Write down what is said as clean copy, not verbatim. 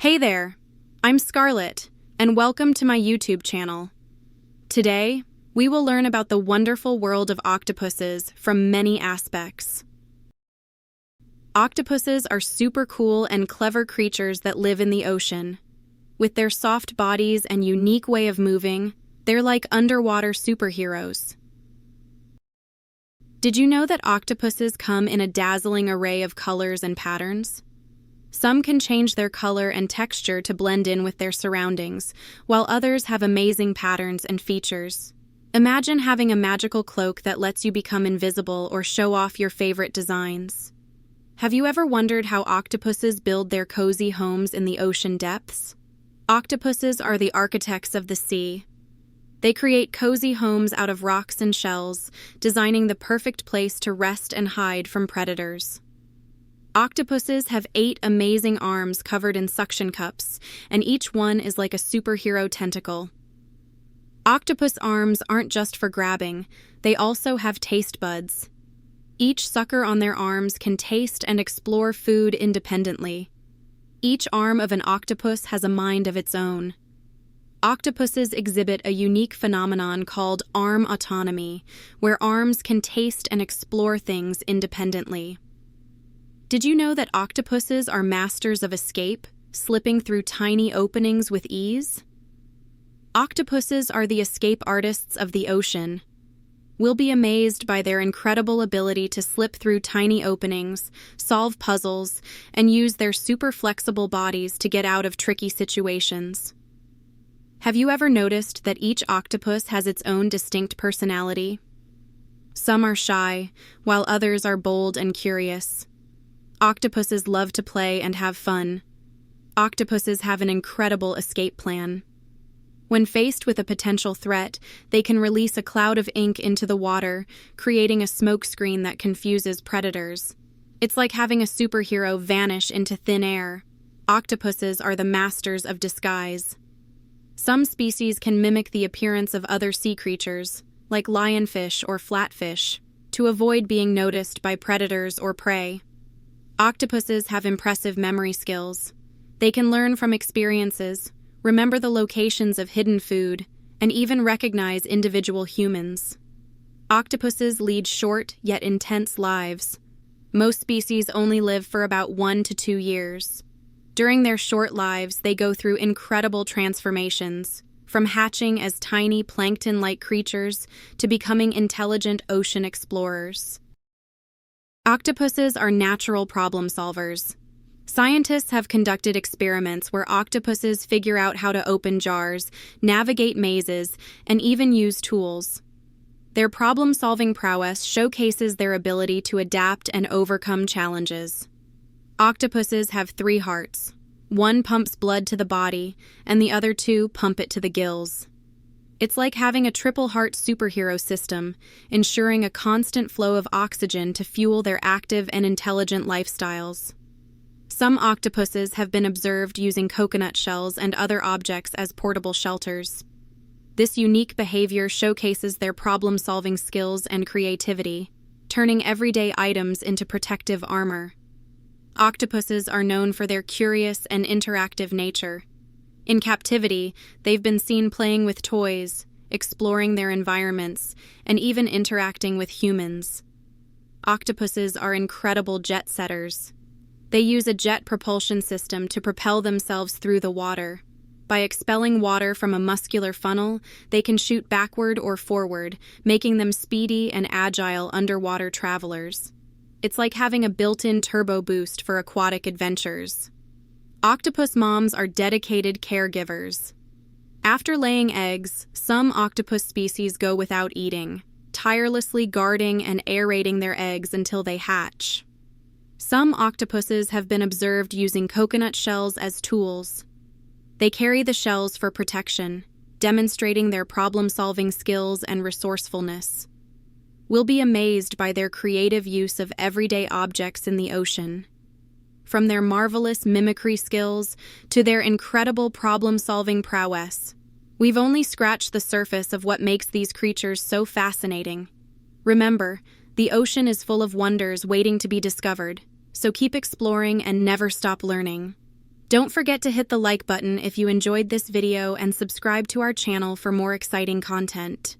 Hey there, I'm Scarlett, and welcome to my YouTube channel. Today, we will learn about the wonderful world of octopuses from many aspects. Octopuses are super cool and clever creatures that live in the ocean. With their soft bodies and unique way of moving, they're like underwater superheroes. Did you know that octopuses come in a dazzling array of colors and patterns? Some can change their color and texture to blend in with their surroundings, while others have amazing patterns and features. Imagine having a magical cloak that lets you become invisible or show off your favorite designs. Have you ever wondered how octopuses build their cozy homes in the ocean depths? Octopuses are the architects of the sea. They create cozy homes out of rocks and shells, designing the perfect place to rest and hide from predators. Octopuses have 8 amazing arms covered in suction cups, and each one is like a superhero tentacle. Octopus arms aren't just for grabbing, they also have taste buds. Each sucker on their arms can taste and explore food independently. Each arm of an octopus has a mind of its own. Octopuses exhibit a unique phenomenon called arm autonomy, where arms can taste and explore things independently. Did you know that octopuses are masters of escape, slipping through tiny openings with ease? Octopuses are the escape artists of the ocean. We'll be amazed by their incredible ability to slip through tiny openings, solve puzzles, and use their super flexible bodies to get out of tricky situations. Have you ever noticed that each octopus has its own distinct personality? Some are shy, while others are bold and curious. Octopuses love to play and have fun. Octopuses have an incredible escape plan. When faced with a potential threat, they can release a cloud of ink into the water, creating a smokescreen that confuses predators. It's like having a superhero vanish into thin air. Octopuses are the masters of disguise. Some species can mimic the appearance of other sea creatures, like lionfish or flatfish, to avoid being noticed by predators or prey. Octopuses have impressive memory skills. They can learn from experiences, remember the locations of hidden food, and even recognize individual humans. Octopuses lead short yet intense lives. Most species only live for about 1 to 2 years. During their short lives, they go through incredible transformations, from hatching as tiny plankton-like creatures to becoming intelligent ocean explorers. Octopuses are natural problem solvers. Scientists have conducted experiments where octopuses figure out how to open jars, navigate mazes, and even use tools. Their problem-solving prowess showcases their ability to adapt and overcome challenges. Octopuses have 3 hearts. One pumps blood to the body, and the other 2 pump it to the gills. It's like having a triple-heart superhero system, ensuring a constant flow of oxygen to fuel their active and intelligent lifestyles. Some octopuses have been observed using coconut shells and other objects as portable shelters. This unique behavior showcases their problem-solving skills and creativity, turning everyday items into protective armor. Octopuses are known for their curious and interactive nature. In captivity, they've been seen playing with toys, exploring their environments, and even interacting with humans. Octopuses are incredible jet setters. They use a jet propulsion system to propel themselves through the water. By expelling water from a muscular funnel, they can shoot backward or forward, making them speedy and agile underwater travelers. It's like having a built-in turbo boost for aquatic adventures. Octopus moms are dedicated caregivers. After laying eggs, some octopus species go without eating, tirelessly guarding and aerating their eggs until they hatch. Some octopuses have been observed using coconut shells as tools. They carry the shells for protection, demonstrating their problem-solving skills and resourcefulness. We'll be amazed by their creative use of everyday objects in the ocean. From their marvelous mimicry skills to their incredible problem-solving prowess, we've only scratched the surface of what makes these creatures so fascinating. Remember, the ocean is full of wonders waiting to be discovered, so keep exploring and never stop learning. Don't forget to hit the like button if you enjoyed this video and subscribe to our channel for more exciting content.